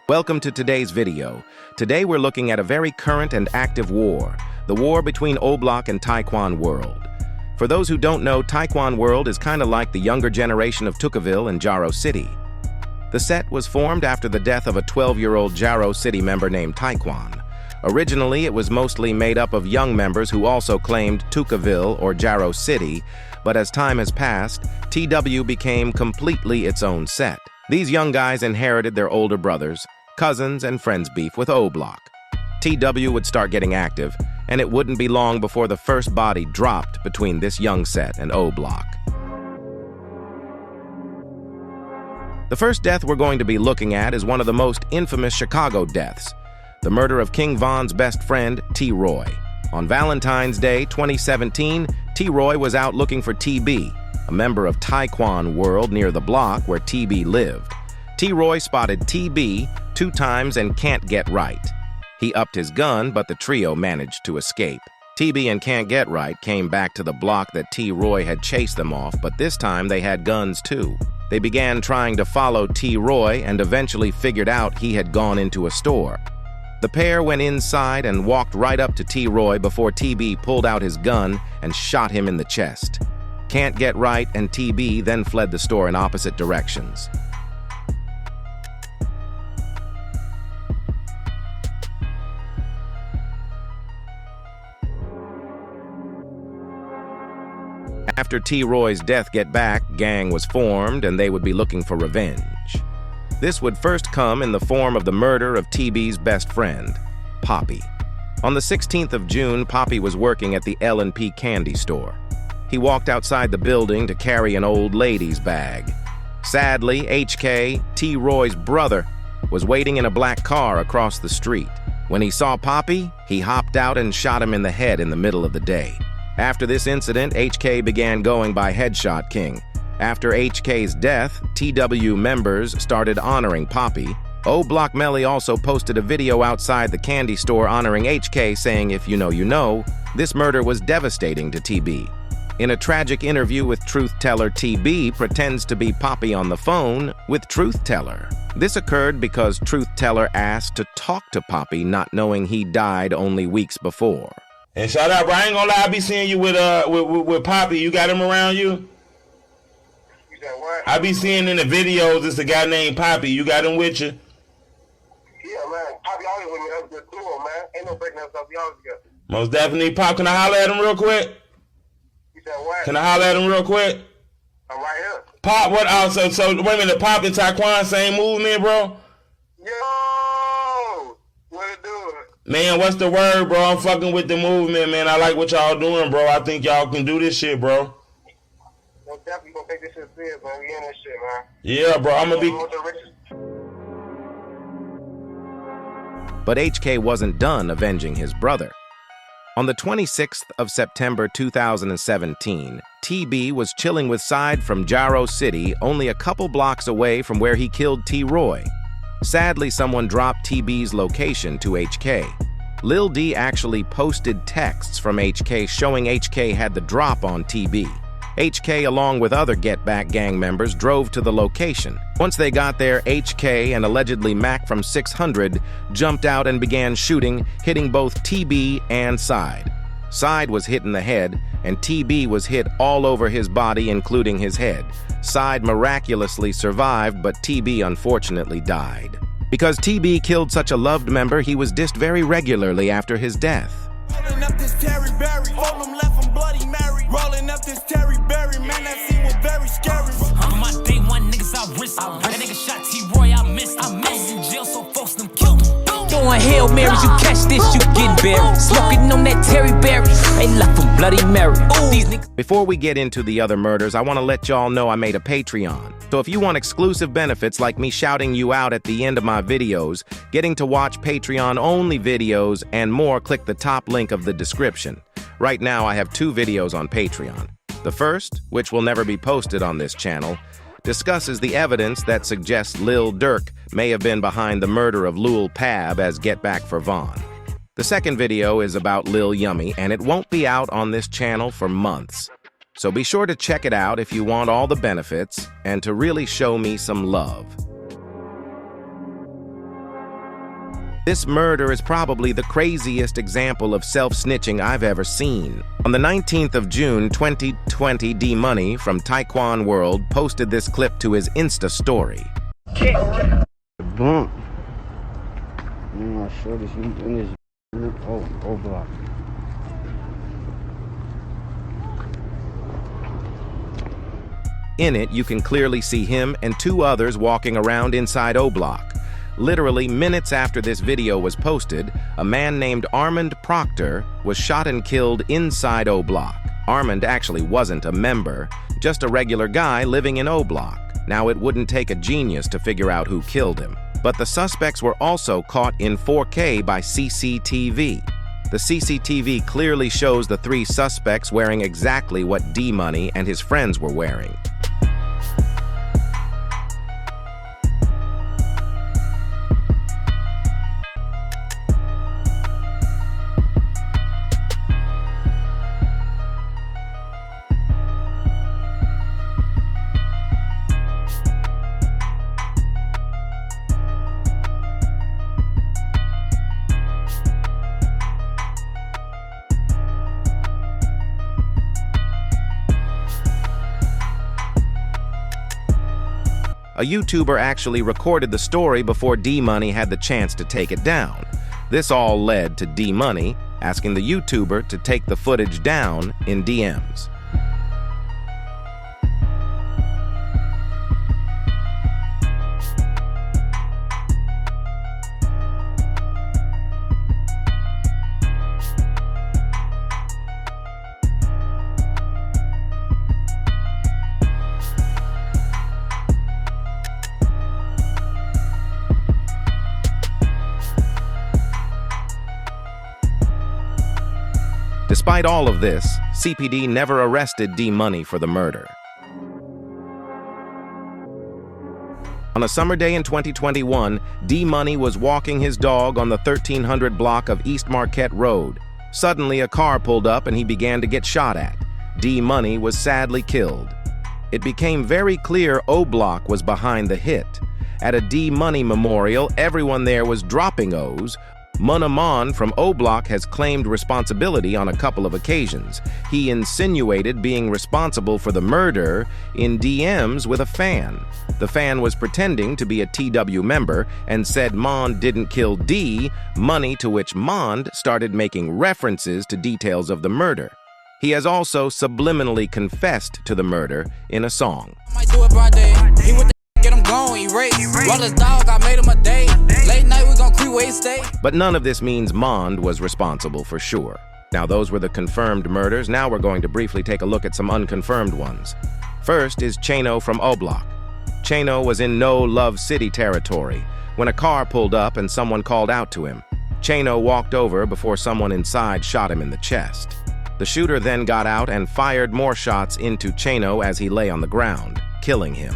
Welcome to today's video. Today we're looking at a very current and active war, the war between OBlock and Tyquan World. For those who don't know, Tyquan World is kind of like the younger generation of Tookaville and Jaro City. The set was formed after the death of a 12-year-old Jaro City member named Tyquan. Originally, it was mostly made up of young members who also claimed Tookaville or Jaro City, but as time has passed, TW became completely its own set. These young guys inherited their older brothers, cousins, and friends' beef with OBlock. TW would start getting active, and it wouldn't be long before the first body dropped between this young set and OBlock. The first death we're going to be looking at is one of the most infamous Chicago deaths, the murder of King Von's best friend, T-Roy. On Valentine's Day 2017, T-Roy was out looking for TB, a member of Tyquan World near the block where TB lived. T-Roy spotted TB 2 times and Can't Get Right. He upped his gun, but the trio managed to escape. TB and Can't Get Right came back to the block that T-Roy had chased them off, but this time they had guns too. They began trying to follow T-Roy and eventually figured out he had gone into a store. The pair went inside and walked right up to T-Roy before TB pulled out his gun and shot him in the chest. Can't Get Right and TB then fled the store in opposite directions. After T-Roy's death, Get Back gang was formed and they would be looking for revenge. This would first come in the form of the murder of TB's best friend, Poppie. On the 16th of June, Poppie was working at the L&P candy store. He walked outside the building to carry an old lady's bag. Sadly, HK, T-Roy's brother, was waiting in a black car across the street. When he saw Poppie, he hopped out and shot him in the head in the middle of the day. After this incident, HK began going by Headshot King. After HK's death, TW members started honoring Poppie. OBlock Melly also posted a video outside the candy store honoring HK, saying, "If you know, you know." This murder was devastating to TB. In a tragic interview with Truth Teller, TB pretends to be Poppie on the phone with Truth Teller. This occurred because Truth Teller asked to talk to Poppie, not knowing he died only weeks before. And shout out, bro. I ain't gonna lie, I be seeing you with Poppie. You got him around you? You said what? I be seeing in the videos, it's a guy named Poppie. You got him with you? Yeah, man. Poppie always with me. That's good too, man. Ain't no breaking that stuff. We always together. Most definitely. Pop, can I holler at him real quick? You said what? Can I holler at him real quick? I'm right here. Pop, what also? So wait a minute, Pop and Tyquan, same movement, bro? Yo! What it do? Man, what's the word, bro? I'm fucking with the movement, man. I like what y'all doing, bro. I think y'all can do this shit, bro. Well, definitely gonna take this shit serious, man. We in this shit, man. Yeah, bro. I'm gonna be... But HK wasn't done avenging his brother. On the 26th of September 2017, TB was chilling with Side from Jaro City, only a couple blocks away from where he killed T-Roy. Sadly, someone dropped TB's location to HK. Lil D actually posted texts from HK showing HK had the drop on TB. HK, along with other Get Back gang members, drove to the location. Once they got there, HK and allegedly Mac from 600 jumped out and began shooting, hitting both TB and Side. Side was hit in the head, and TB was hit all over his body, including his head. Side miraculously survived, but TB unfortunately died. Because TB killed such a loved member, he was dissed very regularly after his death. Rolling up this Terry Berry, hold him left from Bloody Mary. Rolling up this Terry Berry, man, that scene was very scary. On my day one, niggas I risk. That nigga shot T-Roy, I missed. In jail, so folks them killed him. Throwing Hail Marys, you catch this, you get buried. Smoking on that Terry Berry, they left from Bloody Mary. These niggas. Before we get into the other murders, I want to let y'all know I made a Patreon. So if you want exclusive benefits like me shouting you out at the end of my videos, getting to watch Patreon-only videos, and more, click the top link of the description. Right now, I have 2 videos on Patreon. The first, which will never be posted on this channel, discusses the evidence that suggests Lil Durk may have been behind the murder of Lul Pab as Get Back for Von. The second video is about Lil Yummy, and it won't be out on this channel for months. So be sure to check it out if you want all the benefits and to really show me some love. This murder is probably the craziest example of self-snitching I've ever seen. On the 19th of June 2020, Dmoney from Tyquan World posted this clip to his Insta story. Bump. I'm not sure this in this OBlock. In it, you can clearly see him and two others walking around inside OBlock. Literally minutes after this video was posted, a man named Armond Procoter was shot and killed inside OBlock. Armond actually wasn't a member, just a regular guy living in OBlock. Now, it wouldn't take a genius to figure out who killed him. But the suspects were also caught in 4K by CCTV. The CCTV clearly shows the three suspects wearing exactly what Dmoney and his friends were wearing. A YouTuber actually recorded the story before Dmoney had the chance to take it down. This all led to Dmoney asking the YouTuber to take the footage down in DMs. Despite all of this, CPD never arrested Dmoney for the murder. On a summer day in 2021, Dmoney was walking his dog on the 1300 block of East Marquette Road. Suddenly, a car pulled up and he began to get shot at. Dmoney was sadly killed. It became very clear OBlock was behind the hit. At a Dmoney memorial, everyone there was dropping O's. Munna from OBlock has claimed responsibility on a couple of occasions. He insinuated being responsible for the murder in DMs with a fan. The fan was pretending to be a TW member and said Mond didn't kill Dmoney, to which Mond started making references to details of the murder. He has also subliminally confessed to the murder in a song. But none of this means Mond was responsible for sure. Now, those were the confirmed murders. Now we're going to briefly take a look at some unconfirmed ones. First is Jaro from OBlock. Jaro was in No Love City territory when a car pulled up and someone called out to him. Jaro walked over before someone inside shot him in the chest. The shooter then got out and fired more shots into Jaro as he lay on the ground, killing him.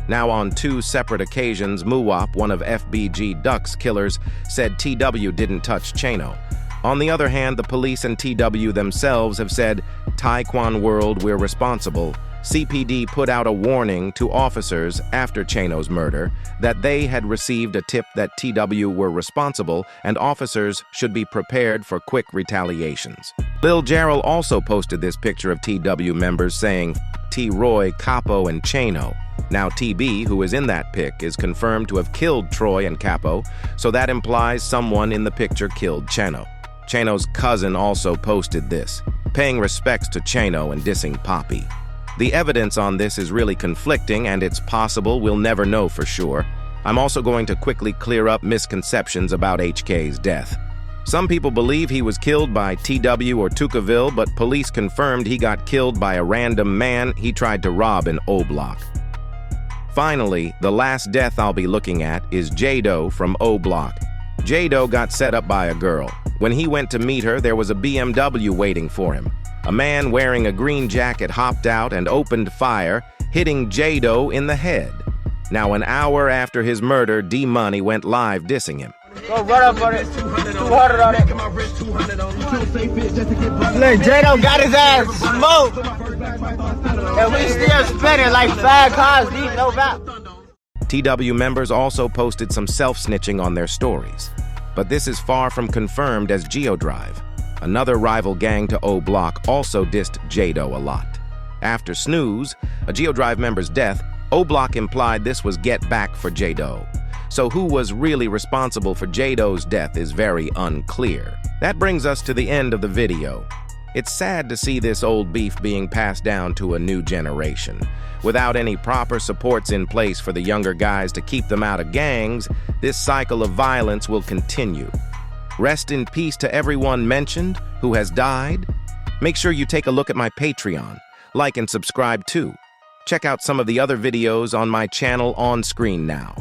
Now, on two separate occasions, Muwop, one of FBG Duck's killers, said TW didn't touch Jaro. On the other hand, the police and TW themselves have said, Tyquan World, we're responsible. CPD put out a warning to officers after Jaro's murder that they had received a tip that TW were responsible and officers should be prepared for quick retaliations. Lil Jay also posted this picture of TW members saying, T-Roy, Capo, and Jaro. Now TB, who is in that pic, is confirmed to have killed Troy and Capo, so that implies someone in the picture killed Jaro. Jaro's cousin also posted this, paying respects to Jaro and dissing Poppie. The evidence on this is really conflicting, and it's possible we'll never know for sure. I'm also going to quickly clear up misconceptions about HK's death. Some people believe he was killed by TW or Tookaville, but police confirmed he got killed by a random man he tried to rob in OBlock. Finally, the last death I'll be looking at is Jaydo from OBlock. Jaydo got set up by a girl. When he went to meet her, there was a BMW waiting for him. A man wearing a green jacket hopped out and opened fire, hitting Jaydo in the head. Now, an hour after his murder, Dmoney went live dissing him. Go run up on it. 200 on it. Look, Jaydo got his ass smoked. And we still spinning like 5 cars deep, no map. TW members also posted some self-snitching on their stories. But this is far from confirmed, as Geodrive, another rival gang to OBlock, also dissed jaydo a lot. After Snooze, a Geodrive member's death, OBlock implied this was get back for jaydo. So who was really responsible for jaydo's death is very unclear. That brings us to the end of the video. It's sad to see this old beef being passed down to a new generation. Without any proper supports in place for the younger guys to keep them out of gangs, this cycle of violence will continue. Rest in peace to everyone mentioned who has died. Make sure you take a look at my Patreon. Like and subscribe too. Check out some of the other videos on my channel on screen now.